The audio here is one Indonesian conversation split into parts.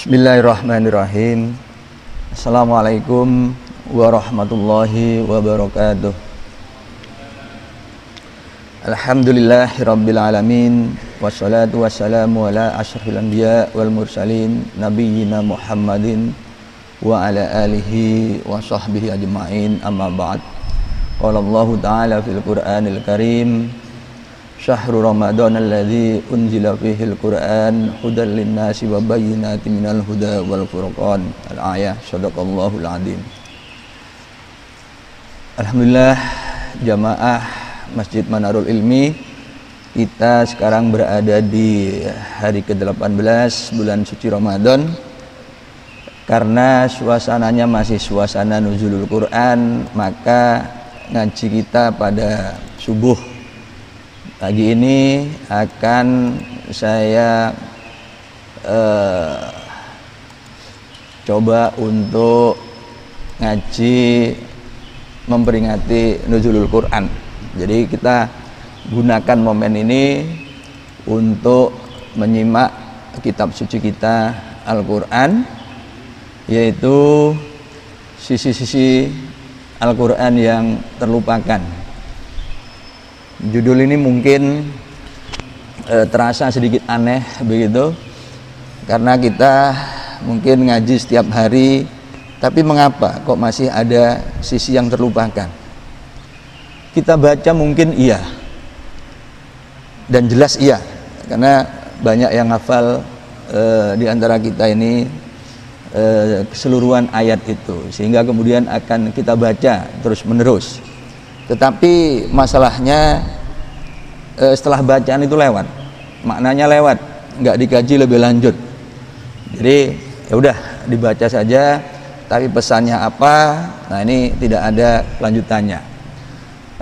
Bismillahirrahmanirrahim. Assalamualaikum warahmatullahi wabarakatuh. Alhamdulillahirabbil alamin, wassalatu wassalamu ala asyrafil anbiya wal mursalin nabiyyina Muhammadin wa ala alihi wa sahbihi ajma'in, amma ba'd. Qala Allah ta'ala fil Qur'anil Karim, syahrul Ramadan alladzi unzila fihil Qur'an hudal linnasi wa bayyinatin minal huda wal furqan. Al-ayah. Shadaqallahul adzim. Alhamdulillah, jamaah Masjid Manarul Ilmi, kita sekarang berada di hari ke-18 bulan suci Ramadan. Karena suasananya masih suasana nuzulul Quran, maka ngaji kita pada subuh pagi ini akan saya coba untuk ngaji memperingati nuzulul Quran. Jadi kita gunakan momen ini untuk menyimak kitab suci kita Al-Quran, yaitu sisi-sisi Al-Quran yang terlupakan. Judul ini mungkin terasa sedikit aneh begitu, karena kita mungkin ngaji setiap hari, tapi mengapa kok masih ada sisi yang terlupakan? Kita baca mungkin iya, dan jelas iya, karena banyak yang hafal di antara kita ini keseluruhan ayat itu, sehingga kemudian akan kita baca terus menerus. Tetapi masalahnya setelah bacaan itu lewat, maknanya lewat, nggak dikaji lebih lanjut. Jadi ya udah dibaca saja, tapi pesannya apa? Nah, ini tidak ada lanjutannya.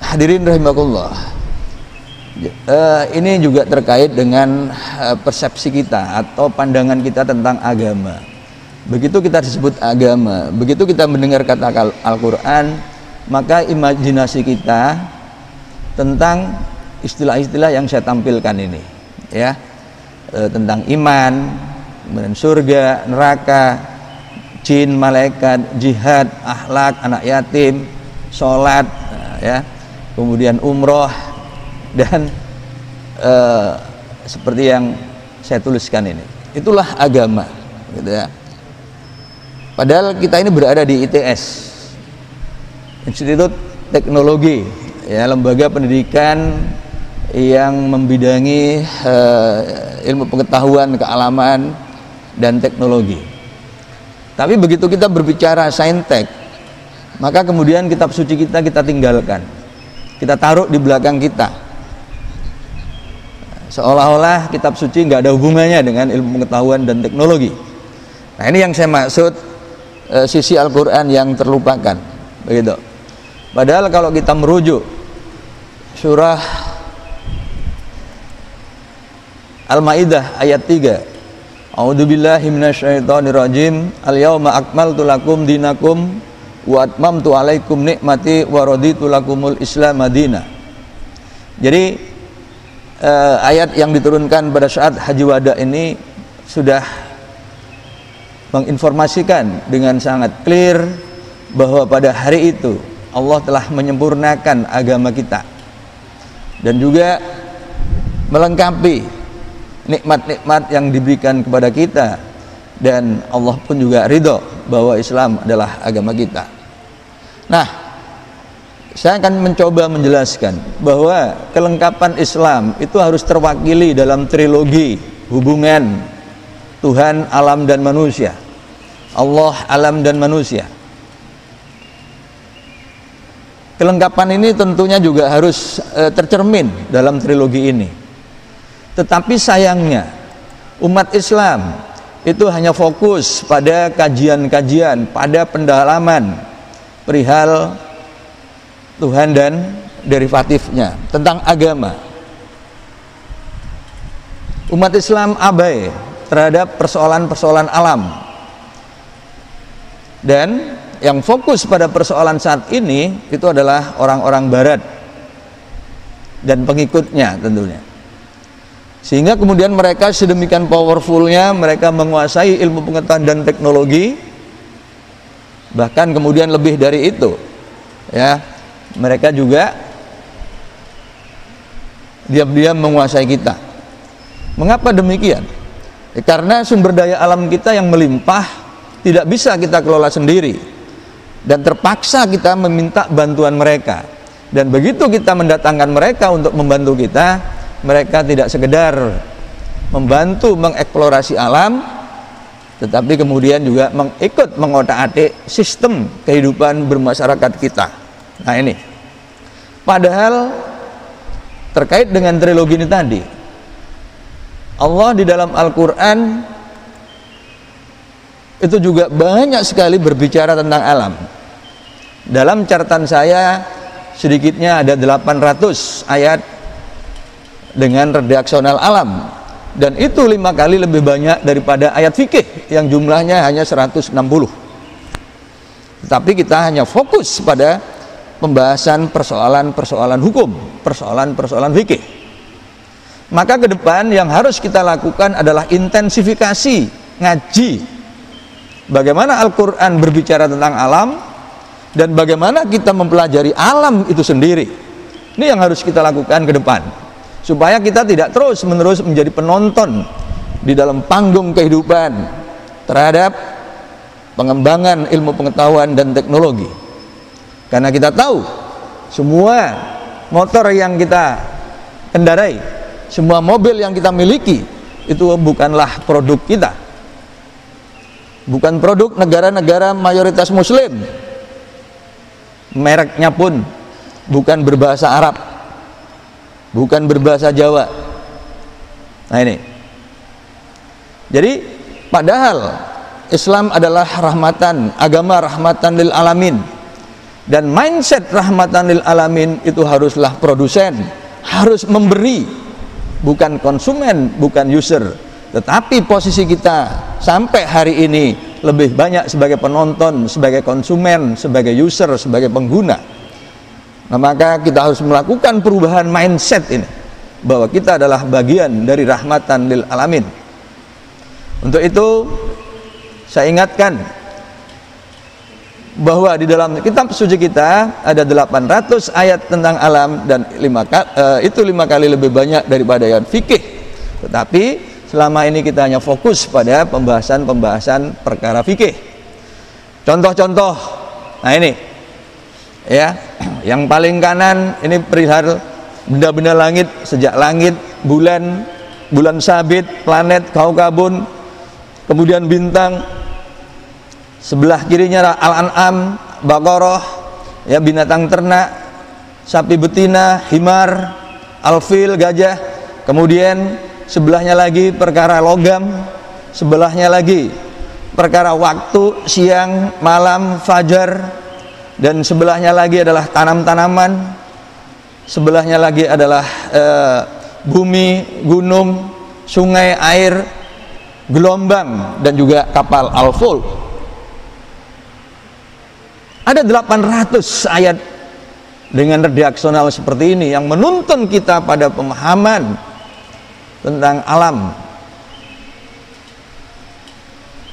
Hadirin rahimakumullah, ini juga terkait dengan persepsi kita atau pandangan kita tentang agama. Begitu kita disebut agama, begitu kita mendengar kata Al-Quran, maka imajinasi kita tentang istilah-istilah yang saya tampilkan ini, ya, tentang iman, kemudian surga, neraka, jin, malaikat, jihad, akhlak, anak yatim, sholat, ya, kemudian umroh, dan seperti yang saya tuliskan ini, itulah agama, gitu ya. Padahal kita ini berada di ITS, Institut Teknologi, ya, lembaga pendidikan yang membidangi ilmu pengetahuan, kealaman, dan teknologi. Tapi begitu kita berbicara saintek, maka kemudian kitab suci kita tinggalkan, kita taruh di belakang kita, seolah-olah kitab suci nggak ada hubungannya dengan ilmu pengetahuan dan teknologi. Nah, ini yang saya maksud sisi Al-Quran yang terlupakan, begitu. Padahal kalau kita merujuk surah Al-Maidah ayat 3, A'udzubillahi minasyaitonirrajim, al-yauma akmaltu lakum dinakum wa atmamtu alaikum nikmati wa raditu lakumul Islam madina. Jadi ayat yang diturunkan pada saat Haji Wada ini sudah menginformasikan dengan sangat clear bahwa pada hari itu Allah telah menyempurnakan agama kita dan juga melengkapi nikmat-nikmat yang diberikan kepada kita, dan Allah pun juga ridho bahwa Islam adalah agama kita. Nah, saya akan mencoba menjelaskan bahwa kelengkapan Islam itu harus terwakili dalam trilogi hubungan Tuhan, alam, dan manusia. Allah, alam, dan manusia. Kelengkapan ini tentunya juga harus tercermin dalam trilogi ini. Tetapi sayangnya umat Islam itu hanya fokus pada kajian-kajian, pada pendalaman perihal Tuhan dan derivatifnya tentang agama. Umat Islam abai terhadap persoalan-persoalan alam, dan yang fokus pada persoalan saat ini itu adalah orang-orang barat dan pengikutnya tentunya. Sehingga kemudian mereka sedemikian powerfulnya, mereka menguasai ilmu pengetahuan dan teknologi. Bahkan kemudian lebih dari itu, ya, mereka juga diam-diam menguasai kita. Mengapa demikian? Karena sumber daya alam kita yang melimpah tidak bisa kita kelola sendiri, dan terpaksa kita meminta bantuan mereka. Dan begitu kita mendatangkan mereka untuk membantu kita, mereka tidak sekedar membantu mengeksplorasi alam, tetapi kemudian juga ikut mengotak-atik sistem kehidupan bermasyarakat kita. Nah ini, padahal terkait dengan trilogi ini tadi, Allah di dalam Al-Quran itu juga banyak sekali berbicara tentang alam. Dalam catatan saya sedikitnya ada 800 ayat dengan redaksional alam, dan itu 5 kali lebih banyak daripada ayat fikih yang jumlahnya hanya 160. Tapi kita hanya fokus pada pembahasan persoalan-persoalan hukum, persoalan-persoalan fikih. Maka ke depan yang harus kita lakukan adalah intensifikasi ngaji bagaimana Al-Quran berbicara tentang alam, dan bagaimana kita mempelajari alam itu sendiri. Ini yang harus kita lakukan ke depan, supaya kita tidak terus-menerus menjadi penonton di dalam panggung kehidupan terhadap pengembangan ilmu pengetahuan dan teknologi. Karena kita tahu semua motor yang kita kendarai, semua mobil yang kita miliki, itu bukanlah produk kita, bukan produk negara-negara mayoritas muslim, mereknya pun bukan berbahasa Arab, bukan berbahasa Jawa. Nah ini, jadi padahal Islam adalah rahmatan, agama rahmatan lil alamin, dan mindset rahmatan lil alamin itu haruslah produsen, harus memberi, bukan konsumen, bukan user. Tetapi posisi kita sampai hari ini lebih banyak sebagai penonton, sebagai konsumen, sebagai user, sebagai pengguna. Nah, maka kita harus melakukan perubahan mindset ini, bahwa kita adalah bagian dari rahmatan lil alamin. Untuk itu saya ingatkan bahwa di dalam kitab suci kita ada 800 ayat tentang alam, dan itu 5 kali lebih banyak daripada ayat fikih. Tetapi selama ini kita hanya fokus pada pembahasan perkara fikih. Contoh-contoh, nah ini ya, yang paling kanan ini perihal benda-benda langit, sejak langit, bulan sabit, planet, kaukabun, kemudian bintang. Sebelah kirinya Al-An'am, Baqarah, ya, binatang ternak, sapi betina, himar, alfil, gajah. Kemudian sebelahnya lagi perkara logam, sebelahnya lagi perkara waktu, siang, malam, fajar, dan sebelahnya lagi adalah tanam-tanaman, sebelahnya lagi adalah bumi, gunung, sungai, air, gelombang, dan juga kapal al-fulk. Ada 800 ayat dengan redaksional seperti ini yang menuntun kita pada pemahaman tentang alam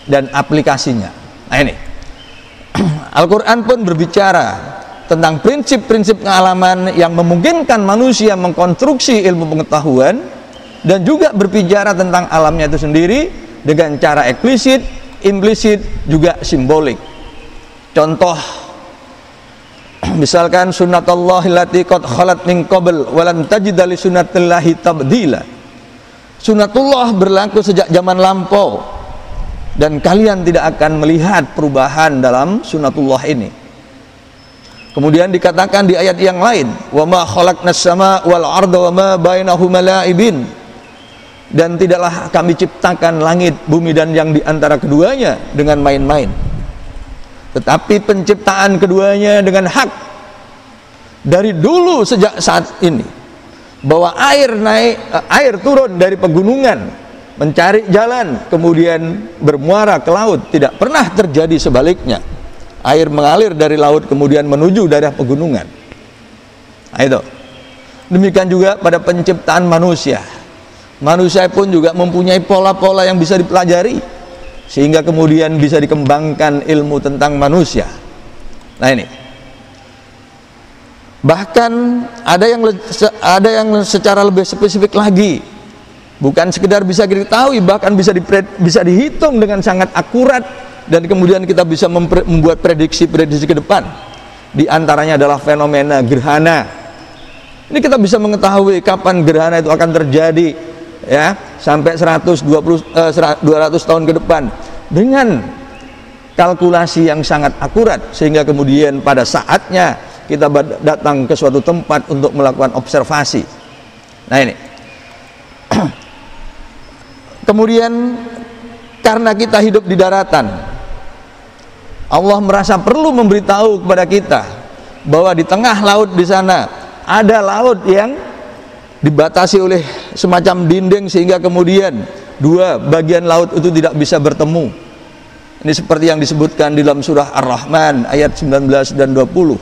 dan aplikasinya. Nah ini, Al-Quran pun berbicara tentang prinsip-prinsip kealaman yang memungkinkan manusia mengkonstruksi ilmu pengetahuan, dan juga berbicara tentang alamnya itu sendiri dengan cara eksplisit, implisit, juga simbolik. Contoh, misalkan sunnatullahi allati qad khalat min qabl wa lan tajida li sunnatillahi tabdila. Sunnatullah berlaku sejak zaman lampau, dan kalian tidak akan melihat perubahan dalam sunnatullah ini. Kemudian dikatakan di ayat yang lain, wa ma khalaqnas sama wal arda wa ma bainahuma la'ibin, dan tidaklah kami ciptakan langit, bumi, dan yang di antara keduanya dengan main-main. Tetapi penciptaan keduanya dengan hak. Dari dulu sejak saat ini, bahwa air turun dari pegunungan mencari jalan, kemudian bermuara ke laut, tidak pernah terjadi sebaliknya. Air mengalir dari laut kemudian menuju daerah pegunungan. Nah itu. Demikian juga pada penciptaan manusia, Manusia pun juga mempunyai pola-pola yang bisa dipelajari, sehingga kemudian bisa dikembangkan ilmu tentang manusia. Nah ini, bahkan ada yang secara lebih spesifik lagi, bukan sekedar bisa diketahui, bahkan bisa dihitung dengan sangat akurat, dan kemudian kita bisa membuat prediksi-prediksi ke depan. Di antaranya adalah fenomena gerhana. Ini kita bisa mengetahui kapan gerhana itu akan terjadi, ya, sampai 200 tahun ke depan dengan kalkulasi yang sangat akurat, sehingga kemudian pada saatnya kita datang ke suatu tempat untuk melakukan observasi. Nah ini, kemudian karena kita hidup di daratan, Allah merasa perlu memberitahu kepada kita bahwa di tengah laut di sana ada laut yang dibatasi oleh semacam dinding, sehingga kemudian dua bagian laut itu tidak bisa bertemu. Ini seperti yang disebutkan di dalam surah Ar-Rahman ayat 19 dan 20.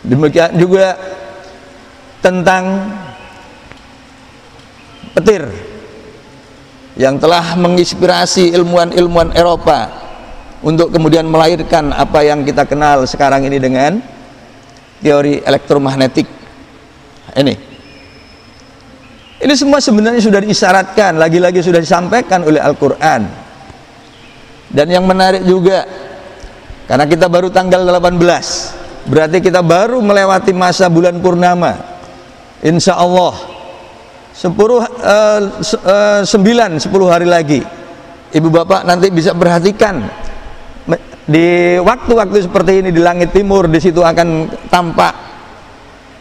Demikian juga tentang petir yang telah menginspirasi ilmuwan-ilmuwan Eropa untuk kemudian melahirkan apa yang kita kenal sekarang ini dengan teori elektromagnetik. Ini semua sebenarnya sudah diisyaratkan, lagi-lagi sudah disampaikan oleh Al-Quran. Dan yang menarik juga, karena kita baru tanggal 18, berarti kita baru melewati masa bulan purnama. Insya Allah 10 hari lagi, ibu bapak nanti bisa perhatikan di waktu-waktu seperti ini di langit timur, di situ akan tampak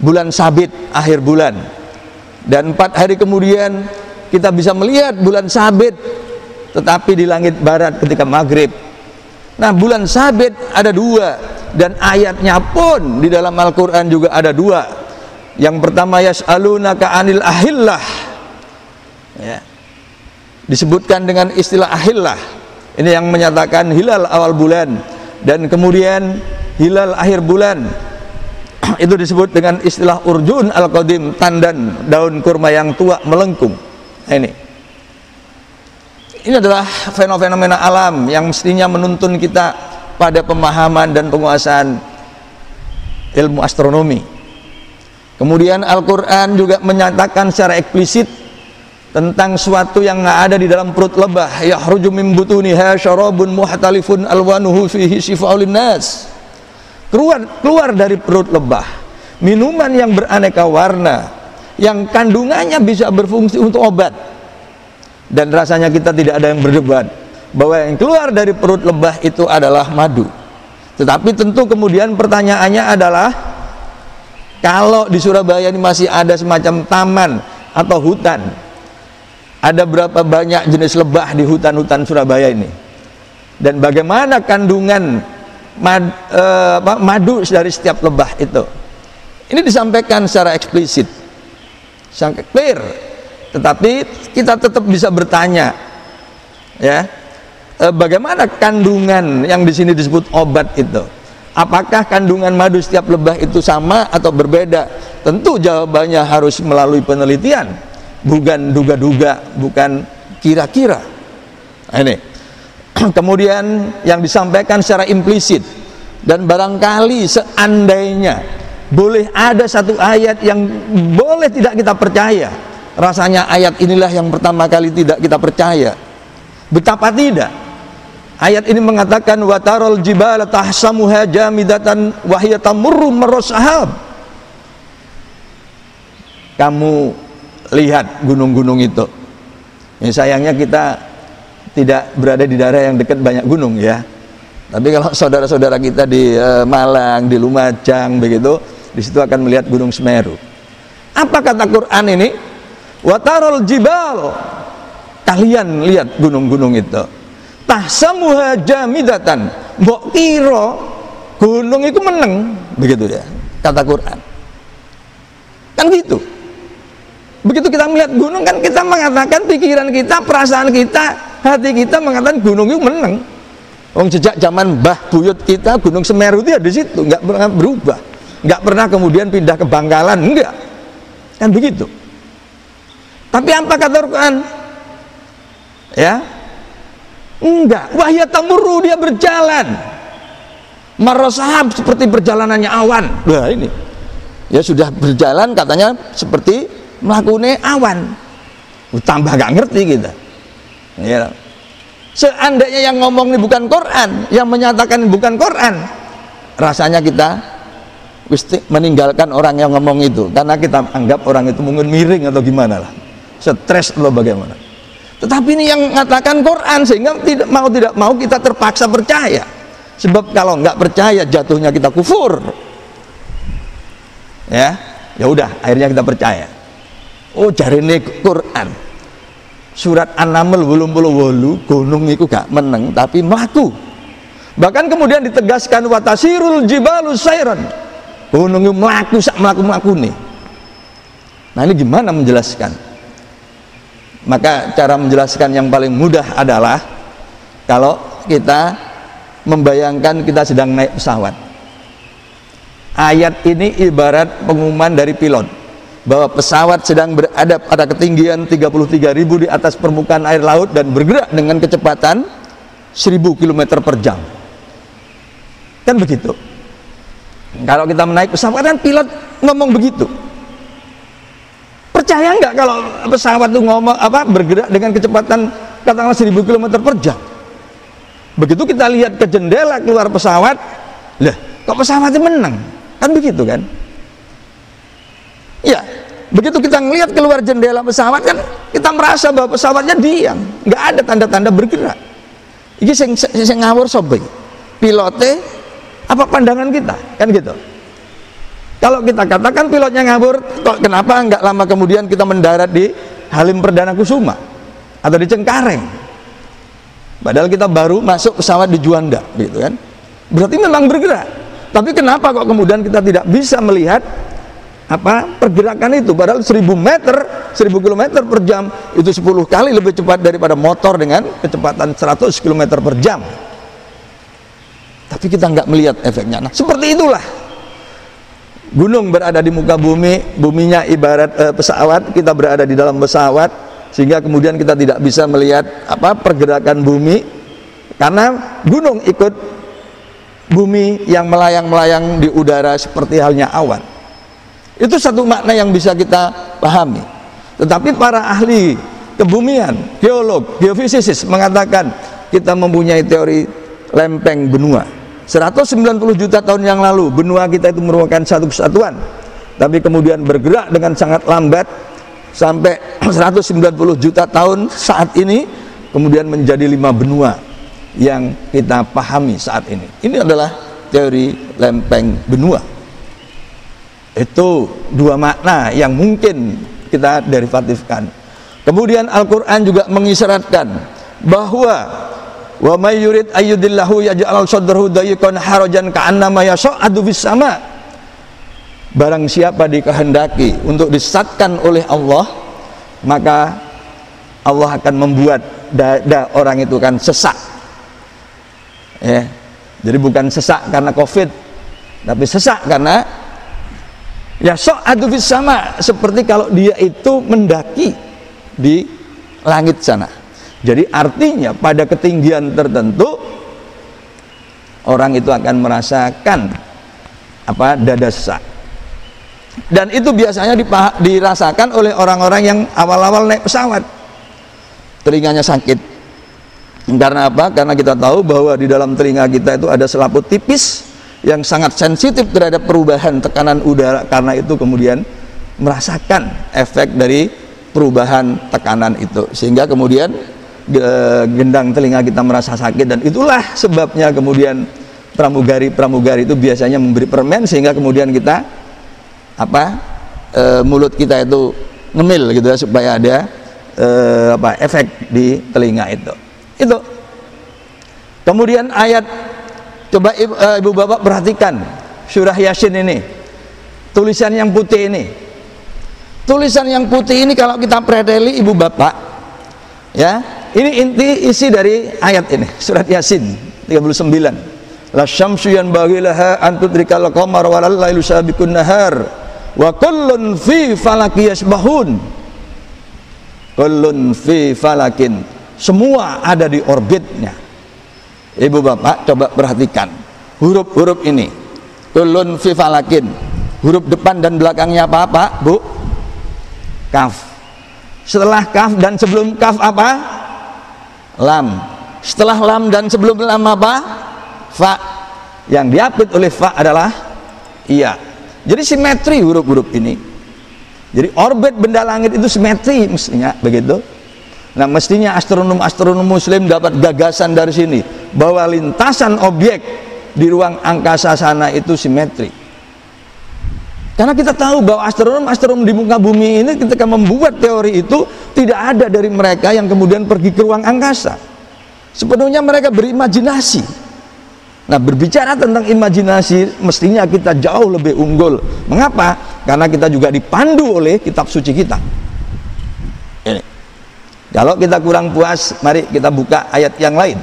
bulan sabit akhir bulan. Dan 4 hari kemudian kita bisa melihat bulan sabit, tetapi di langit barat ketika maghrib. Nah, bulan sabit ada 2, dan ayatnya pun di dalam Al-Quran juga ada 2. Yang pertama, yas'alunaka anil ahillah, ya, disebutkan dengan istilah ahillah. Ini yang menyatakan hilal awal bulan, dan kemudian hilal akhir bulan itu disebut dengan istilah urjun al-qadim, tandan daun kurma yang tua melengkung. Nah, ini adalah fenomena alam yang mestinya menuntun kita pada pemahaman dan penguasaan ilmu astronomi. Kemudian Al-Quran juga menyatakan secara eksplisit tentang suatu yang ada di dalam perut lebah, yahruju min butuniha syarabun muhtalifun alwanuhu fihi shifa'ul linnas. Keluar dari perut lebah minuman yang beraneka warna, yang kandungannya bisa berfungsi untuk obat. Dan rasanya kita tidak ada yang berdebat bahwa yang keluar dari perut lebah itu adalah madu. Tetapi tentu kemudian pertanyaannya adalah, kalau di Surabaya ini masih ada semacam taman atau hutan, ada berapa banyak jenis lebah di hutan-hutan Surabaya ini, dan bagaimana kandungan madu dari setiap lebah itu? Ini disampaikan secara eksplisit, sangat clear. Tetapi kita tetap bisa bertanya, ya, bagaimana kandungan yang di sini disebut obat itu? Apakah kandungan madu setiap lebah itu sama atau berbeda? Tentu jawabannya harus melalui penelitian, bukan duga-duga, bukan kira-kira. Ini kemudian yang disampaikan secara implisit, dan barangkali seandainya boleh ada satu ayat yang boleh tidak kita percaya, rasanya ayat inilah yang pertama kali tidak kita percaya. Betapa tidak? Ayat ini mengatakan watarol jibala tahsamuha jamidatan wa hiya tamurru marras sahab. Kamu lihat gunung-gunung itu. Ya, sayangnya kita tidak berada di daerah yang dekat banyak gunung, ya. Tapi kalau saudara-saudara kita di Malang, di Lumajang begitu, di situ akan melihat Gunung Semeru. Apa kata Quran ini? Watarol jibal, kalian lihat gunung-gunung itu. Tahsamuha jamidatan, mbok kira gunung itu meneng, begitu ya kata Quran. Kan gitu. Begitu kita melihat gunung, kan kita mengatakan pikiran kita, perasaan kita, hati kita mengatakan gunung itu meneng. Wong sejak zaman Mbah Buyut kita, Gunung Semeru itu ada di situ, nggak pernah berubah, nggak pernah kemudian pindah ke Bangkalan, enggak, kan begitu. Tapi apa kata Al-Quran? Ya, enggak. Wahya tamurru, dia berjalan. Marasahab, seperti perjalanannya awan. Wah ini, ya sudah berjalan katanya seperti melakukan awan. Tambah gak ngerti kita. Ya. Seandainya yang ngomong ini bukan Quran, yang menyatakan ini bukan Quran, rasanya kita meninggalkan orang yang ngomong itu, karena kita anggap orang itu mungkin miring atau gimana lah, stres atau bagaimana. Tetapi ini yang mengatakan Quran, sehingga tidak mau kita terpaksa percaya. Sebab kalau nggak percaya jatuhnya kita kufur. Ya udah, akhirnya kita percaya. Oh, jarine Quran. Surat An-Naml 88, gunung itu gak meneng tapi melaku. Bahkan kemudian ditegaskan watasirul jibalu sayran, gunung itu melaku sak melaku nih. Nah ini gimana menjelaskan? Maka cara menjelaskan yang paling mudah adalah kalau kita membayangkan kita sedang naik pesawat. Ayat ini ibarat pengumuman dari pilot bahwa pesawat sedang berada pada ketinggian 33.000 di atas permukaan air laut dan bergerak dengan kecepatan 1000 km per jam. Kan begitu. Kalau kita menaik pesawat kan pilot ngomong begitu. Percaya nggak kalau pesawat itu ngomong bergerak dengan kecepatan katakanlah 1000 km per jam? Begitu kita lihat ke jendela keluar pesawat, lah kok pesawatnya menang? Kan begitu kan? Ya, begitu kita ngelihat keluar jendela pesawat kan kita merasa bahwa pesawatnya diam, nggak ada tanda-tanda bergerak. Ini sing ngawur sobe, pilotnya apa pandangan kita, kan gitu. Kalau kita katakan pilotnya ngawur, kok kenapa nggak lama kemudian kita mendarat di Halim Perdana Kusuma atau di Cengkareng? Padahal kita baru masuk pesawat di Juanda, gitu kan? Berarti memang bergerak. Tapi kenapa kok kemudian kita tidak bisa melihat pergerakan itu? Padahal 1000 km per jam itu 10 kali lebih cepat daripada motor dengan kecepatan 100 km per jam. Tapi kita nggak melihat efeknya. Nah seperti itulah gunung berada di muka bumi, buminya ibarat pesawat, kita berada di dalam pesawat, sehingga kemudian kita tidak bisa melihat pergerakan bumi karena gunung ikut bumi yang melayang-melayang di udara seperti halnya awan. Itu satu makna yang bisa kita pahami. Tetapi para ahli kebumian, geolog, geofisikis mengatakan kita mempunyai teori lempeng benua. 190 juta tahun yang lalu benua kita itu merupakan satu kesatuan, tapi kemudian bergerak dengan sangat lambat sampai 190 juta tahun saat ini kemudian menjadi 5 benua yang kita pahami saat ini. Ini adalah teori lempeng benua. Itu dua makna yang mungkin kita derivatifkan. Kemudian Al-Quran juga mengisyaratkan bahwa wa may yurid ayyudillahu yaj'al sadrahu dayyqan harajan ka'annama yas'adu fis sama. Barang siapa dikehendaki untuk disesatkan oleh Allah, maka Allah akan membuat dada orang itu kan sesak. Ya. Jadi bukan sesak karena Covid, tapi sesak karena ya so'adu fis sama, seperti kalau dia itu mendaki di langit sana. Jadi artinya pada ketinggian tertentu orang itu akan merasakan dada sesak. Dan itu biasanya dirasakan oleh orang-orang yang awal-awal naik pesawat. Telinganya sakit. Karena apa? Karena kita tahu bahwa di dalam telinga kita itu ada selaput tipis yang sangat sensitif terhadap perubahan tekanan udara, karena itu kemudian merasakan efek dari perubahan tekanan itu, sehingga kemudian gendang telinga kita merasa sakit. Dan itulah sebabnya kemudian pramugari itu biasanya memberi permen sehingga kemudian kita mulut kita itu ngemil gitu ya, supaya ada efek di telinga itu. Kemudian ayat, coba ibu bapak perhatikan surah Yasin ini, tulisan yang putih ini. Tulisan yang putih ini kalau kita preteli ibu bapak, ya, ini inti isi dari ayat ini, surat Yasin 39. La syamsu yanbaghi laha an tudrikal qamara wa lal lailu sabiqun nahar wa kullun fi falaki yasbahun. kullun fi falakin, semua ada di orbitnya. Ibu bapak coba perhatikan huruf-huruf ini, kullun fi falakin, huruf depan dan belakangnya apa pak bu? Kaf. Setelah kaf dan sebelum kaf apa? Lam. Setelah lam dan sebelum lam apa? Fa. Yang diapit oleh fa adalah iya. Jadi simetri huruf-huruf ini. Jadi orbit benda langit itu simetri mestinya begitu. Nah mestinya astronom muslim dapat gagasan dari sini bahwa lintasan objek di ruang angkasa sana itu simetri. Karena kita tahu bahwa astronom di muka bumi ini ketika membuat teori itu tidak ada dari mereka yang kemudian pergi ke ruang angkasa. Sepenuhnya mereka berimajinasi. Nah berbicara tentang imajinasi mestinya kita jauh lebih unggul. Mengapa? Karena kita juga dipandu oleh kitab suci kita. Ini. Kalau kita kurang puas, mari kita buka ayat yang lain.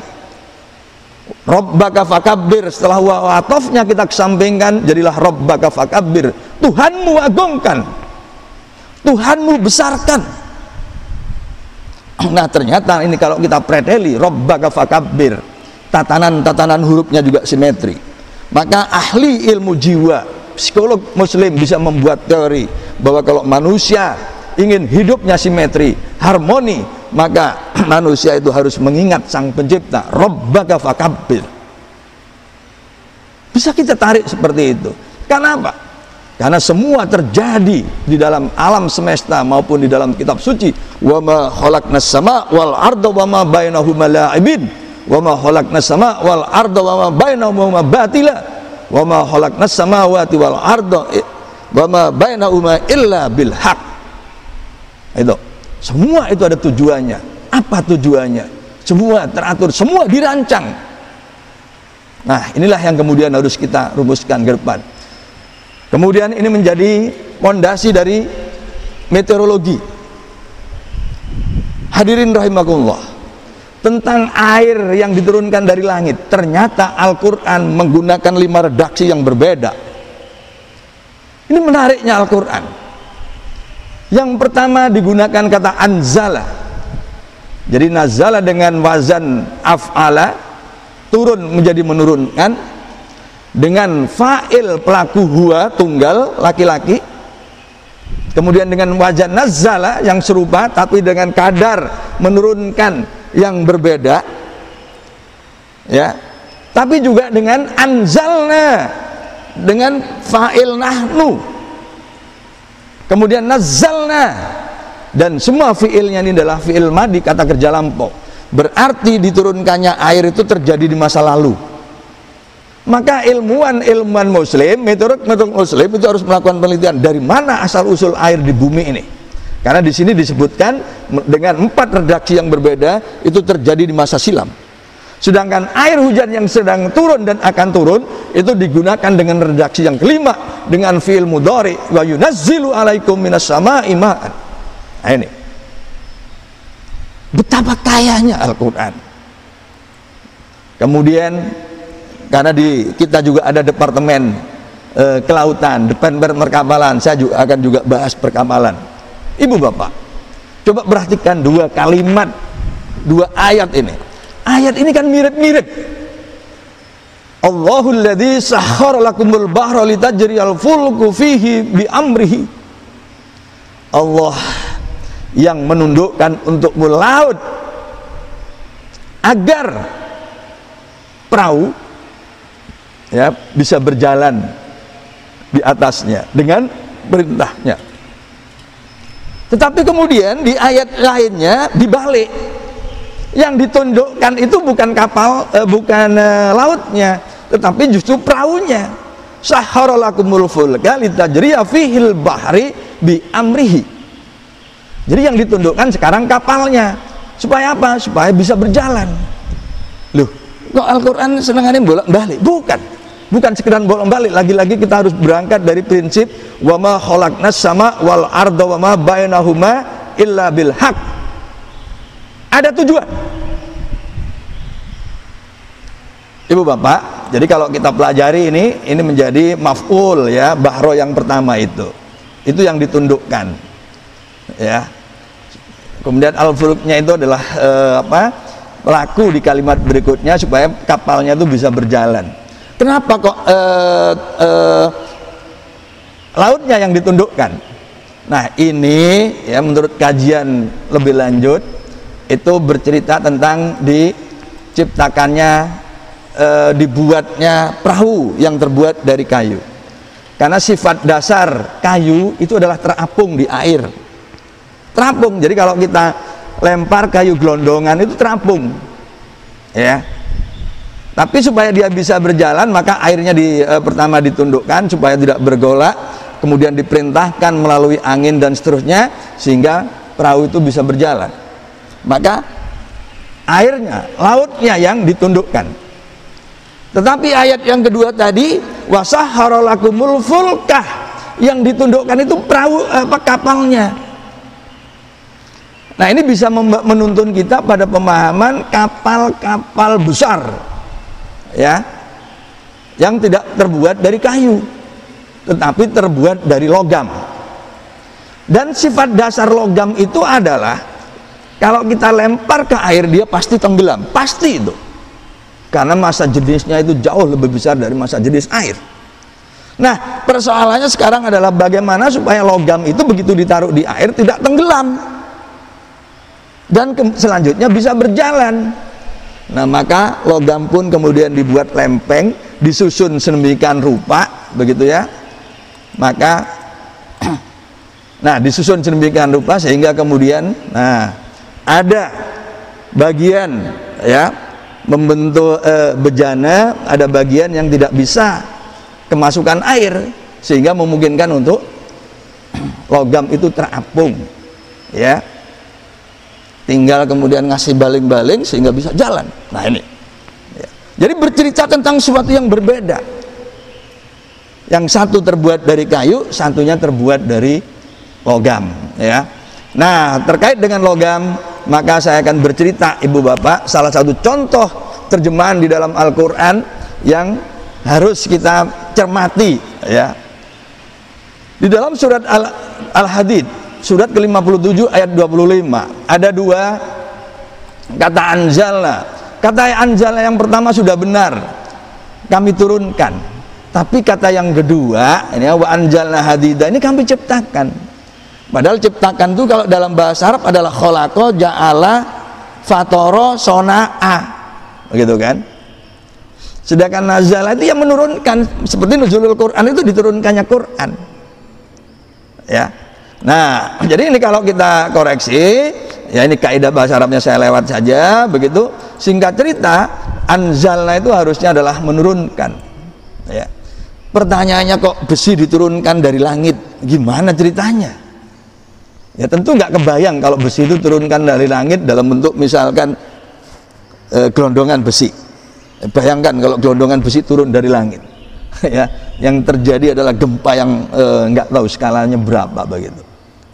Rabbaka fakabbir, setelah watofnya kita kesampingkan, jadilah Rabbaka fakabbir, Tuhanmu agungkan, Tuhanmu besarkan. Nah ternyata ini kalau kita preteli Rabbaka fakabbir, tatanan hurufnya juga simetri. Maka ahli ilmu jiwa, psikolog muslim bisa membuat teori bahwa kalau manusia ingin hidupnya simetri, harmoni, maka manusia itu harus mengingat sang pencipta, Rabbaka fakabbir. Bisa kita tarik seperti itu. Karena apa? Karena semua terjadi di dalam alam semesta maupun di dalam kitab suci. Wa ma khalaqnas sama wal arda wa ma bainahuma la'ibin. Wa ma khalaqnas sama wal arda wa ma bainahuma batila. Wa ma khalaqnas samawati wal arda wa ma bainahuma illa bil haq. Itu. Semua itu ada tujuannya. Apa tujuannya? Semua teratur, semua dirancang. Nah, inilah yang kemudian harus kita rumuskan ke depan. Kemudian ini menjadi fondasi dari meteorologi. Hadirin rahimakumullah. Tentang air yang diturunkan dari langit, ternyata Al-Quran menggunakan 5 redaksi yang berbeda. Ini menariknya Al-Quran. Yang pertama digunakan kata anzala. Jadi nazala dengan wazan af'ala, turun menjadi menurunkan, dengan fa'il pelaku huwa tunggal laki-laki, kemudian dengan wazan nazala yang serupa tapi dengan kadar menurunkan yang berbeda, ya. Tapi juga dengan anzalna dengan fa'il nahnu, kemudian nazzalna, dan semua fiilnya ini adalah fiil madi, kata kerja lampau. Berarti diturunkannya air itu terjadi di masa lalu. Maka ilmuwan muslim, meteorolog muslim itu harus melakukan penelitian dari mana asal usul air di bumi ini. Karena di sini disebutkan dengan 4 redaksi yang berbeda itu terjadi di masa silam. Sedangkan air hujan yang sedang turun dan akan turun itu digunakan dengan redaksi yang kelima dengan fi'il mudhari, wa yunazzilu alaikum minas sama'i ma'an. Nah, ini betapa kayanya Al-Quran. Kemudian karena di kita juga ada departemen kelautan, departemen perkapalan, saya juga akan juga bahas perkapalan. Ibu bapak, coba perhatikan 2 kalimat, 2 ayat ini. Ayat ini kan mirip-mirip. Allahul ladzi sahkhara lakumul bahra litajriyal fulku fihi bi amrihi. Allah yang menundukkan untukmu laut agar perahu ya bisa berjalan di atasnya dengan perintahnya. Tetapi kemudian di ayat lainnya dibalik, yang ditundukkan itu bukan kapal, bukan lautnya, tetapi justru perahunya. Sahhara lakumul fulka litajriya fihil bahri bi amrihi. Jadi yang ditundukkan sekarang kapalnya. Supaya apa? Supaya bisa berjalan. Loh, kok Al-Quran senangannya bolak-balik? Bukan sekedar bolak-balik. Lagi-lagi kita harus berangkat dari prinsip wa ma khalaqnas sama wal arda wa ma bainahuma illa bil haq. Ada tujuan. Ibu bapak, jadi kalau kita pelajari ini menjadi maf'ul ya, bahro yang pertama itu yang ditundukkan ya. Kemudian al-fulknya itu adalah pelaku di kalimat berikutnya supaya kapalnya itu bisa berjalan. Kenapa kok lautnya yang ditundukkan? Nah, ini ya menurut kajian lebih lanjut itu bercerita tentang diciptakannya dibuatnya perahu yang terbuat dari kayu. Karena sifat dasar kayu itu adalah terapung di air. Terapung. Jadi kalau kita lempar kayu gelondongan itu terapung. Ya. Tapi supaya dia bisa berjalan, maka airnya pertama ditundukkan supaya tidak bergolak, kemudian diperintahkan melalui angin dan seterusnya sehingga perahu itu bisa berjalan. Maka airnya, lautnya yang ditundukkan. Tetapi ayat yang kedua tadi, wasahharalakumul fulkah, yang ditundukkan itu perahu kapalnya. Nah, ini bisa menuntun kita pada pemahaman kapal-kapal besar, ya, yang tidak terbuat dari kayu, tetapi terbuat dari logam. Dan sifat dasar logam itu adalah kalau kita lempar ke air dia pasti tenggelam, pasti itu. Karena massa jenisnya itu jauh lebih besar dari massa jenis air. Nah, persoalannya sekarang adalah bagaimana supaya logam itu begitu ditaruh di air tidak tenggelam dan selanjutnya bisa berjalan. Nah, maka logam pun kemudian dibuat lempeng, disusun sedemikian rupa, begitu ya. Maka nah, disusun sedemikian rupa sehingga kemudian ada bagian ya membentuk bejana, ada bagian yang tidak bisa kemasukan air sehingga memungkinkan untuk logam itu terapung, ya, tinggal kemudian ngasih baling-baling sehingga bisa jalan. Nah, ini ya. Jadi bercerita tentang sesuatu yang berbeda, yang satu terbuat dari kayu, satunya terbuat dari logam, ya. Nah, terkait dengan logam, maka saya akan bercerita ibu bapak salah satu contoh terjemahan di dalam Al-Quran yang harus kita cermati, ya. Di dalam surat Al-Hadid, surat ke-57 ayat 25, ada dua kata anzalna. Kata anzalna yang pertama sudah benar, kami turunkan. Tapi kata yang kedua, ini wa anzalna hadida, ini kami ciptakan. Padahal ciptakan itu kalau dalam bahasa Arab adalah kholaqa, ja'ala, fatoro, sona'a, begitu kan. Sedangkan nazala itu yang menurunkan, seperti nuzulul Quran itu diturunkannya Quran, ya. Nah, jadi ini kalau kita koreksi, ya ini kaidah bahasa Arabnya saya lewat saja, begitu. Singkat cerita, anzalna itu harusnya adalah menurunkan, ya. Pertanyaannya kok besi diturunkan dari langit, gimana ceritanya? Ya tentu nggak kebayang kalau besi itu turunkan dari langit dalam bentuk misalkan gelondongan besi. Bayangkan kalau gelondongan besi turun dari langit, ya, yang terjadi adalah gempa yang nggak tahu skalanya berapa begitu.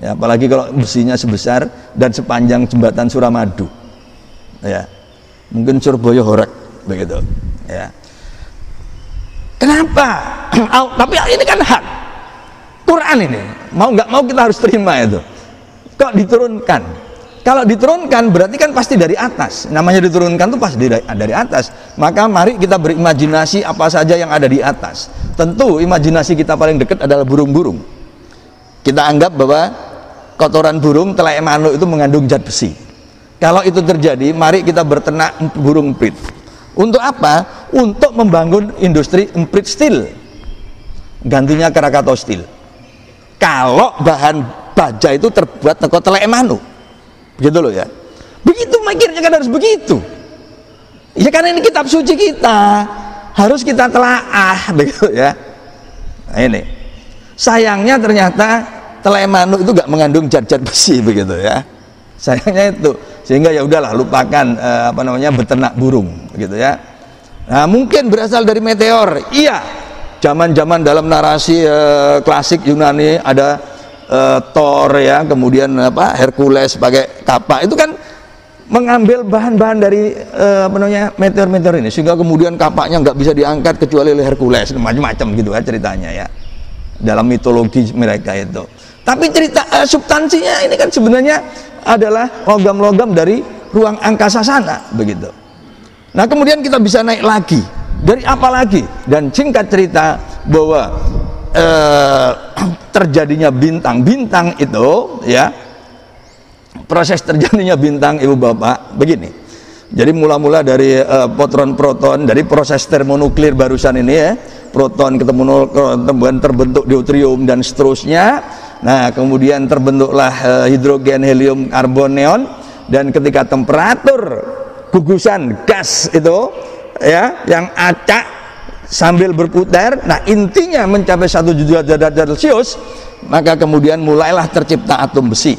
Ya, apalagi kalau besinya sebesar dan sepanjang jembatan Suramadu, ya, mungkin Surabaya Horek begitu, ya. Kenapa? Tapi ini kan hak Quran ini, mau nggak mau kita harus terima itu. Kok diturunkan? Kalau diturunkan berarti kan pasti dari atas. Namanya diturunkan itu pasti dari atas. Maka mari kita berimajinasi apa saja yang ada di atas. Tentu imajinasi kita paling dekat adalah burung-burung. Kita anggap bahwa kotoran burung, telek manuk itu mengandung zat besi. Kalau itu terjadi, mari kita berternak burung emprit. Untuk apa? Untuk membangun industri emprit steel. Gantinya Krakatau Steel. Kalau bahan baja itu terbuat teko telek manuk, begitu loh ya. Begitu mikirnya kan harus begitu. Ya karena ini kitab suci kita, harus kita telaah, begitu ya. Nah, ini sayangnya ternyata telek manuk itu gak mengandung zat-zat besi, begitu ya. Sayangnya itu, sehingga ya udahlah lupakan beternak burung, begitu ya. Nah, mungkin berasal dari meteor, iya. Zaman-zaman dalam narasi klasik Yunani ada Thor ya, kemudian Hercules pakai kapak, itu kan mengambil bahan-bahan dari meteor-meteor ini sehingga kemudian kapaknya nggak bisa diangkat kecuali oleh Hercules, macam-macam gitu kan ceritanya ya dalam mitologi mereka itu. Tapi cerita substansinya ini kan sebenarnya adalah logam-logam dari ruang angkasa sana, begitu. Nah, kemudian kita bisa naik lagi. Dari apa lagi? Dan singkat cerita bahwa terjadinya bintang-bintang itu, ya, proses terjadinya bintang, ibu bapak, begini. Jadi mula-mula dari proton, dari proses termonuklir barusan ini, ya, proton ketemu neutron, terbentuk deuterium dan seterusnya. Nah, kemudian terbentuklah hidrogen, helium, karbon, neon, dan ketika temperatur gugusan gas itu, ya, yang acak sambil berputar, nah intinya mencapai 1 juta derajat Celcius, maka kemudian mulailah tercipta atom besi.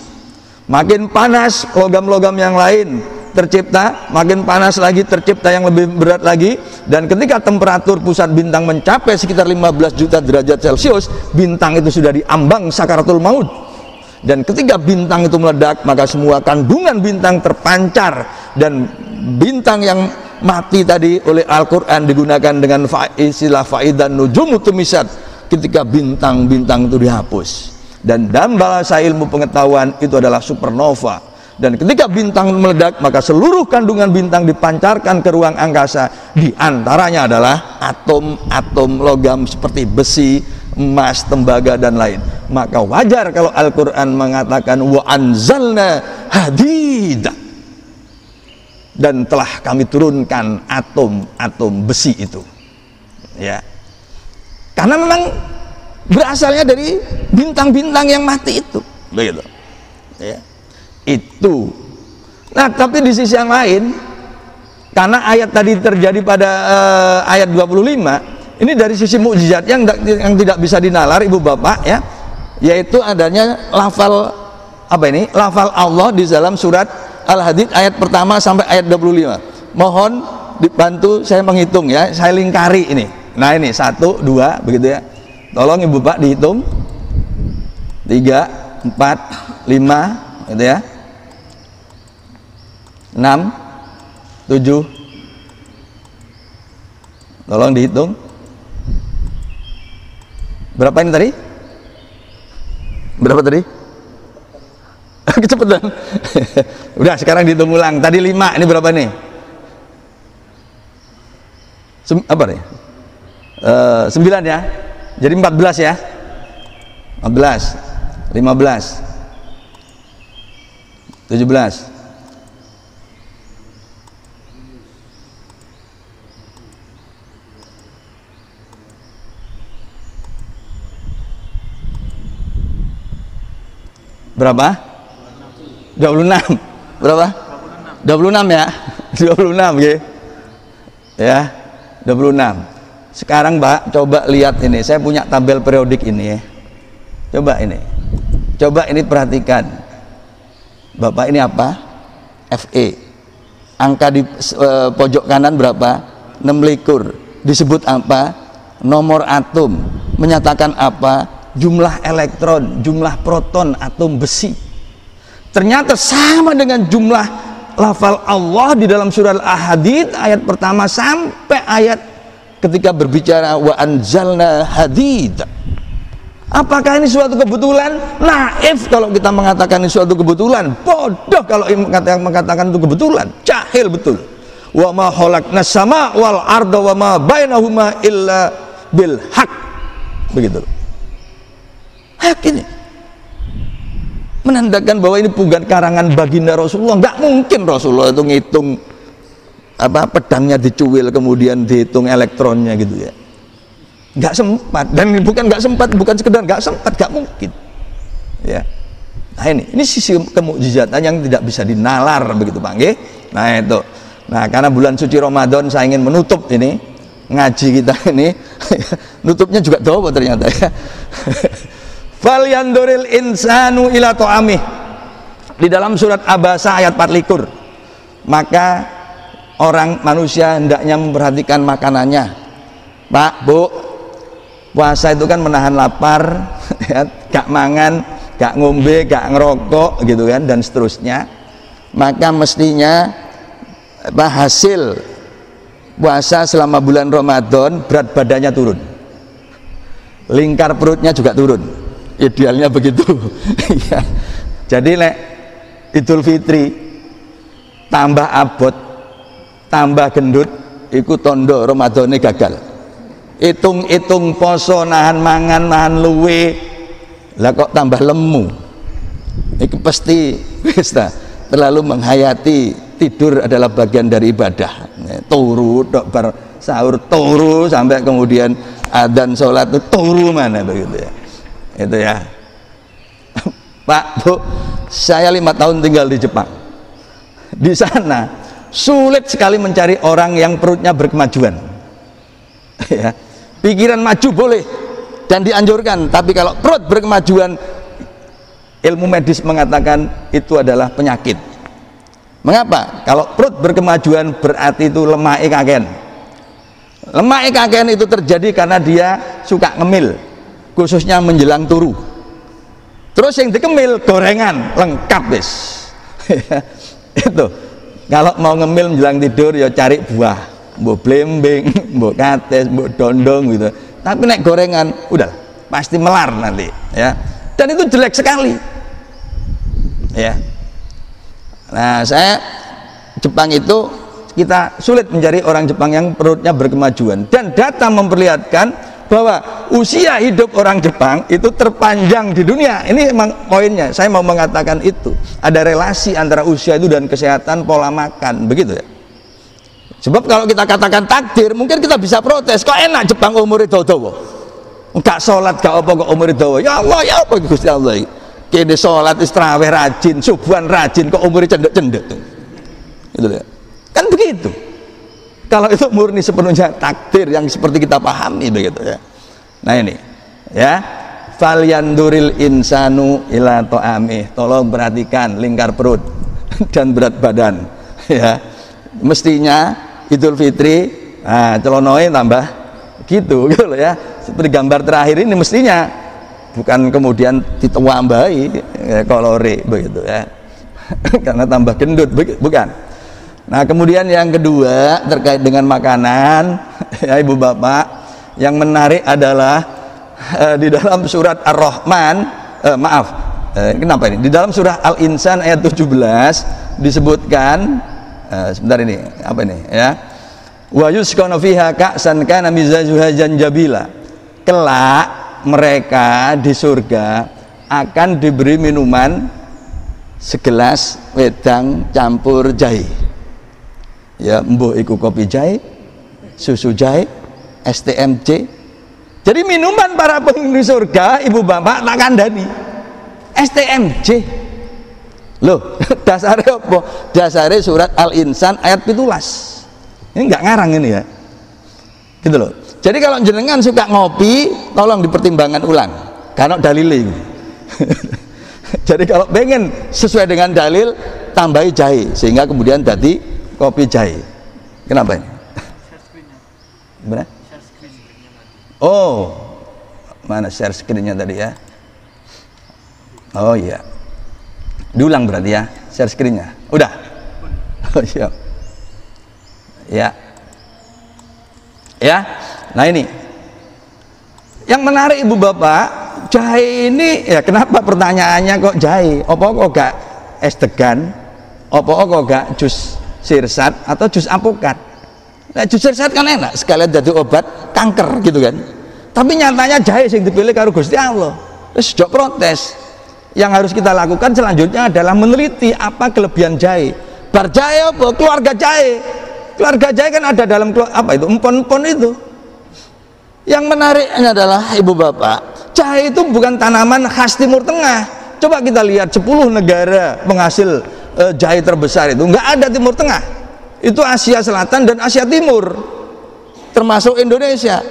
Makin panas logam-logam yang lain tercipta, makin panas lagi tercipta yang lebih berat lagi, dan ketika temperatur pusat bintang mencapai sekitar 15 juta derajat Celcius, bintang itu sudah diambang sakaratul maut. Dan ketika bintang itu meledak, maka semua kandungan bintang terpancar, dan bintang yang mati tadi oleh Al-Quran digunakan dengan istilah faidan nujumu tumisat, ketika bintang-bintang itu dihapus. Dan dalam bahasa ilmu pengetahuan itu adalah supernova. Dan ketika bintang meledak, maka seluruh kandungan bintang dipancarkan ke ruang angkasa. Di antaranya adalah atom-atom logam seperti besi, emas, tembaga, dan lain. Maka wajar kalau Al-Quran mengatakan wa anzalna hadid, dan telah kami turunkan atom-atom besi itu, ya, karena memang berasalnya dari bintang-bintang yang mati itu, begitu, ya, itu. Nah, tapi di sisi yang lain, karena ayat tadi terjadi pada ayat 25, ini dari sisi mukjizat yang tidak bisa dinalar, ibu bapak, ya, yaitu adanya lafal lafal Allah di dalam surat Al-Hadid ayat pertama sampai ayat 25. Mohon dibantu saya menghitung, ya, saya lingkari ini. Nah, ini 1, 2, begitu, ya. Tolong ibu bapak dihitung. 3, 4, 5, gitu, ya. 6, 7. Tolong dihitung. Berapa ini tadi? Berapa tadi? Kecepatan. Udah, sekarang dihitung ulang. Tadi 5, ini berapa nih? Apa nih? 9, ya. Jadi 14, ya. 14, 15, 17. Berapa? 26. Berapa? 26, ya. 26, gitu. Ya, 26. Sekarang, Mbak, coba lihat ini. Saya punya tabel periodik ini, ya. Coba ini. Coba ini perhatikan. Bapak, ini apa? Fe. Angka di pojok kanan berapa? 26. Disebut apa? Nomor atom. Menyatakan apa? Jumlah elektron, jumlah proton atom besi. Ternyata sama dengan jumlah lafal Allah di dalam surah Al-Hadid ayat pertama sampai ayat ketika berbicara wa anzalna hadid. Apakah ini suatu kebetulan? Naif kalau kita mengatakan ini suatu kebetulan. Bodoh kalau mengatakan itu kebetulan. Jahil betul. Wa ma khalaqnas sama wal arda wa ma bainahuma illa bil haq. Begitu. Hak ini menandakan bahwa ini bukan karangan baginda Rasulullah. Nggak mungkin Rasulullah itu ngitung pedangnya dicuil kemudian dihitung elektronnya, gitu, ya. Nggak sempat. Dan bukan nggak sempat, bukan sekedar nggak sempat, nggak mungkin, ya. Nah, ini sisi kemukjizatan yang tidak bisa dinalar, begitu, Pak, nggih. Nah, itu. Nah, karena bulan suci Ramadan saya ingin menutup ini ngaji kita ini. Nutupnya juga doa ternyata, ya. Falyanduril insanu ila ta'amih. Di dalam surat Abasa ayat 4 maka orang manusia hendaknya memperhatikan makanannya. Pak, Bu, puasa itu kan menahan lapar, ya, gak mangan, gak ngombe, gak ngerokok, gitu kan, dan seterusnya. Maka mestinya hasil puasa selama bulan Ramadan berat badannya turun, lingkar perutnya juga turun. idealnya begitu. Ya. Jadi nek Idul Fitri tambah abot tambah gendut iku tondo Ramadane gagal. Hitung-hitung poso nahan mangan nahan luwe lah kok tambah lemu. Itu pasti wis terlalu menghayati tidur adalah bagian dari ibadah. Turu tok bar sahur turu sampai kemudian adzan sholat itu turu mana begitu ya. Itu ya. Pak, Bu, saya 5 tahun tinggal di Jepang. Di sana sulit sekali mencari orang yang perutnya berkemajuan. Ya. Pikiran maju boleh dan dianjurkan, tapi kalau perut berkemajuan, ilmu medis mengatakan itu adalah penyakit. Mengapa? Kalau perut berkemajuan berarti itu lemah kaken. Lemah kaken itu terjadi karena dia suka ngemil, khususnya menjelang turu. Terus yang dikemil gorengan lengkap wis. Itu kalau mau ngemil menjelang tidur ya cari buah, mbok blembing, mbok kates, mbok dondong gitu. Tapi nek gorengan udah pasti melar nanti ya. Dan itu jelek sekali. Ya. Nah, saya Jepang itu kita sulit mencari orang Jepang yang perutnya berkemajuan, dan data memperlihatkan bahwa usia hidup orang Jepang itu terpanjang di dunia. Ini memang poinnya, saya mau mengatakan itu ada relasi antara usia itu dan kesehatan pola makan, begitu ya. Sebab kalau kita katakan takdir, mungkin kita bisa protes, kok enak Jepang umur itu dawa, enggak sholat gak apa kok umur itu dawa, ya Allah ya apa Gusti Allah, kene sholat istraweh rajin, subuhan rajin, kok umur cendek-cendek gitu ya. Kan begitu. Kalau itu murni sepenuhnya takdir yang seperti kita pahami begitu ya. Nah ini ya, falyanduril insanu ila ta'amih, tolong perhatikan lingkar perut dan berat badan ya. Mestinya Idul Fitri celonoe tambah gitu loh ya, seperti gambar terakhir ini mestinya, bukan kemudian ditambah kalori begitu ya. Karena tambah gendut bukan. Nah, kemudian yang kedua terkait dengan makanan, ya Ibu Bapak, yang menarik adalah di dalam surat Ar-Rahman, kenapa ini? Di dalam surah Al-Insan ayat 17 disebutkan, sebentar ini, apa ini ya? Wa yusqanu fiha ka'san kana mizajuha zanjabila. Kelak mereka di surga akan diberi minuman segelas wedang campur jahe. Ya, mbok iku kopi jahe, susu jahe, STMJ. Jadi minuman para penghuni surga, Ibu Bapak tak kandani STMJ. Loh, dasarnya apa? Dasarnya surat Al-Insan ayat 17. Ini enggak ngarang ini ya. Gitu loh. Jadi kalau jenengan suka ngopi, tolong dipertimbangkan ulang. Karena dalilnya ini. Jadi kalau pengen sesuai dengan dalil, tambahi jahe sehingga kemudian jadi kopi jahe. Kenapa ini? Benar? Oh, mana share screen-nya tadi ya? Oh iya, diulang berarti ya share screen-nya. Udah? Oh iya. Ya. Ya. Nah ini yang menarik Ibu Bapak, jahe ini ya, kenapa pertanyaannya kok jahe? Apa kok gak es degan? Apa kok gak jus sirsat atau jus apokat? Nah, jus sirsat kan enak sekalian jadi obat kanker gitu kan. Tapi nyatanya jahe yang dipilih karo Gusti Allah. Terus jok protes. Yang harus kita lakukan selanjutnya adalah meneliti apa kelebihan jahe. Bar jahe apa? Keluarga jahe. Keluarga jahe kan ada dalam apa itu? Empon-empon itu. Yang menariknya adalah Ibu Bapak, jahe itu bukan tanaman khas Timur Tengah. Coba kita lihat 10 negara penghasil jahe terbesar itu nggak ada Timur Tengah, itu Asia Selatan dan Asia Timur, termasuk Indonesia.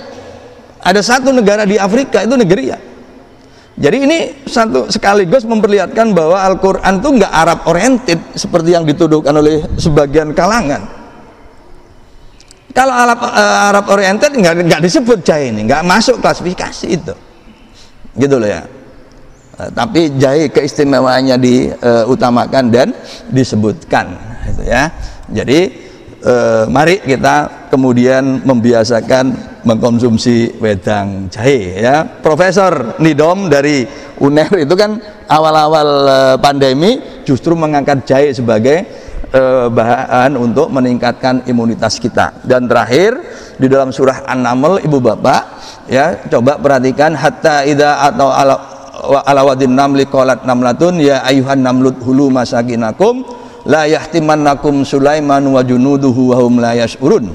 Ada satu negara di Afrika, itu Nigeria. Jadi ini satu sekaligus memperlihatkan bahwa Al-Quran itu nggak Arab oriented seperti yang dituduhkan oleh sebagian kalangan. Kalau Arab oriented nggak disebut jahe ini, nggak masuk klasifikasi itu, gitu loh ya. Tapi jahe keistimewaannya diutamakan dan disebutkan gitu ya. Jadi mari kita kemudian membiasakan mengkonsumsi wedang jahe ya. Profesor Nidom dari UNER itu kan awal-awal pandemi justru mengangkat jahe sebagai bahan untuk meningkatkan imunitas kita. Dan terakhir di dalam surah An-Naml, ibu bapak ya, coba perhatikan, hatta idza atau ala wadin namli qalat namlatun ya ayuhan namlut hulu masakinakum la yahtimannakum Sulaiman wa junuduhu wa hum la yash'urun.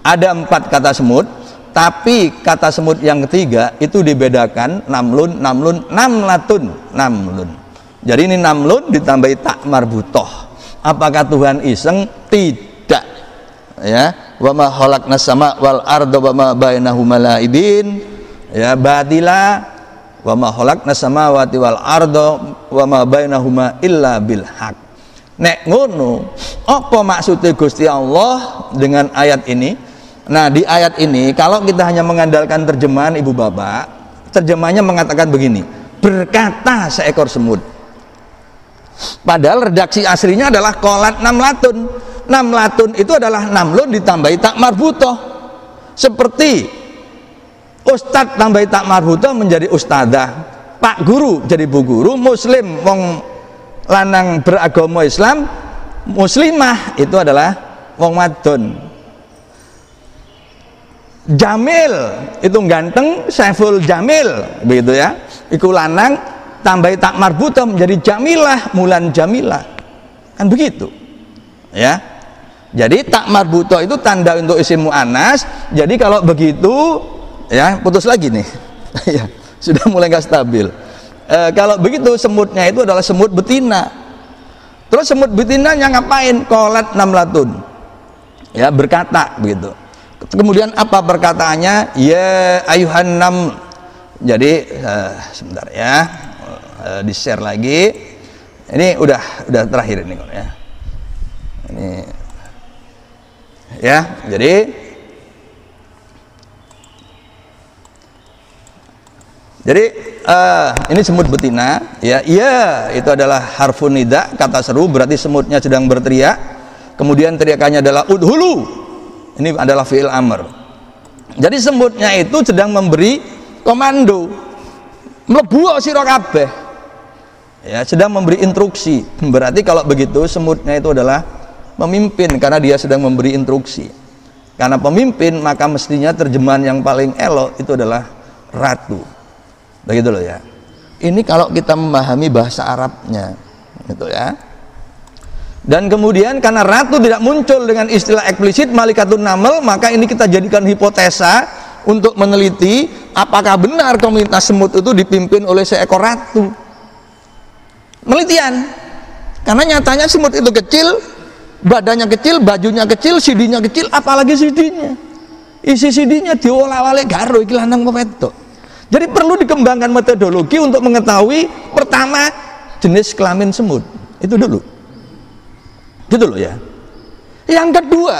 Ada 4 kata semut, tapi kata semut yang ketiga itu dibedakan, namlun, namlatun, namlun. Jadi ini namlun ditambahi tak marbutoh. Apakah Tuhan iseng? Tidak. Ya, wa ma khalaqnas sama wal arda wa ma bainahuma la'ibin. Ya, batila wa ma khalaqnas samawati wal arda wa ma bainahuma illa bil haq. Nek ngono, apa maksudnya Gusti Allah dengan ayat ini? Nah, di ayat ini kalau kita hanya mengandalkan terjemahan ibu bapak, terjemahannya mengatakan begini, berkata seekor semut. Padahal redaksi aslinya adalah qolat namlatun. Namlatun itu adalah namlun ditambahi tak marbutoh. Seperti ustadz tambahi tak marbutoh menjadi ustadzah, pak guru jadi bu guru, muslim wong lanang beragama Islam, muslimah itu adalah wong wadon. Jamil itu ganteng, Saiful Jamil begitu ya, iku lanang tambahi tak marbutoh menjadi jamilah, Mulan Jamilah, kan begitu ya. Jadi tak marbutoh itu tanda untuk isim muannas. Jadi kalau begitu ya, putus lagi nih ya, sudah mulai nggak stabil. Kalau begitu semutnya itu adalah semut betina. Terus semut betinanya ngapain? Qolat namlatun ya, berkata begitu. Kemudian apa perkataannya? Ya ayuhan nam. Jadi sebentar ya, di share lagi. Ini udah terakhir ini ya. Ini ya, jadi ini semut betina ya. Iya, itu adalah harfun nida, kata seru, berarti semutnya sedang berteriak. Kemudian teriakannya adalah udhulu. Ini adalah fi'il amr. Jadi semutnya itu sedang memberi komando, mlebu sira kabeh ya, sedang memberi instruksi. Berarti kalau begitu semutnya itu adalah pemimpin, karena dia sedang memberi instruksi. Karena pemimpin maka mestinya terjemahan yang paling elok itu adalah ratu, begitu loh ya. Ini kalau kita memahami bahasa Arabnya gitu ya. Dan kemudian karena ratu tidak muncul dengan istilah eksplisit Malikatun Naml, maka ini kita jadikan hipotesa untuk meneliti apakah benar komunitas semut itu dipimpin oleh seekor ratu. Penelitian, karena nyatanya semut itu kecil, badannya kecil, bajunya kecil, sidinya kecil, apalagi sidinya, isi sidinya diolah-olah garo iki lanang apa wedok. Jadi perlu dikembangkan metodologi untuk mengetahui pertama jenis kelamin semut itu dulu, gitu loh ya. Yang kedua,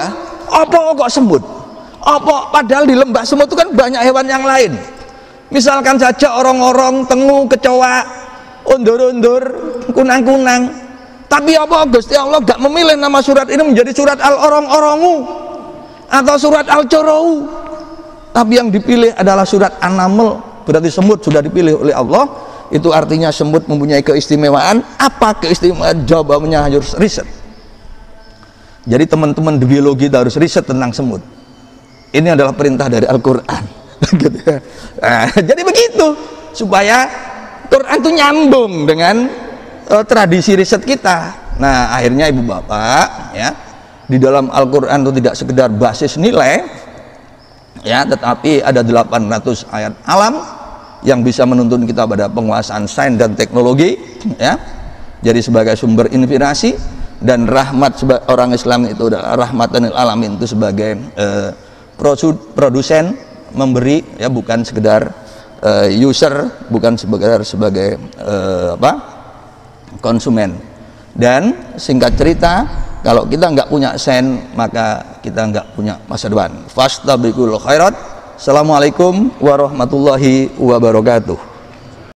apa kok semut? Apa padahal di lembah semut itu kan banyak hewan yang lain. Misalkan saja orang-orang, tengu, kecoa, undur-undur, kunang-kunang. Tapi apa Gusti Allah gak memilih nama surat ini menjadi surat Al-Orang-Orongu atau surat Al-Corou, tapi yang dipilih adalah surat An-Naml. Berarti semut sudah dipilih oleh Allah. Itu artinya semut mempunyai keistimewaan. Apa keistimewaan? Jawabannya harus riset. Jadi teman-teman di biologi harus riset tentang semut. Ini adalah perintah dari Al-Quran. Gitu ya. Nah, jadi begitu supaya Quran itu nyambung dengan tradisi riset kita. Nah, akhirnya ibu bapak ya, di dalam Al-Quran itu tidak sekedar basis nilai ya, tetapi ada 800 ayat alam yang bisa menuntun kita pada penguasaan sains dan teknologi ya. Jadi sebagai sumber inspirasi, dan rahmat orang Islam itu adalah rahmatan lil alamin, itu sebagai produsen, memberi ya, bukan sekedar user, bukan sebagai konsumen. Dan singkat cerita, kalau kita nggak punya sen, maka kita nggak punya masa depan. Fastabiqul khairat. Assalamualaikum warahmatullahi wabarakatuh.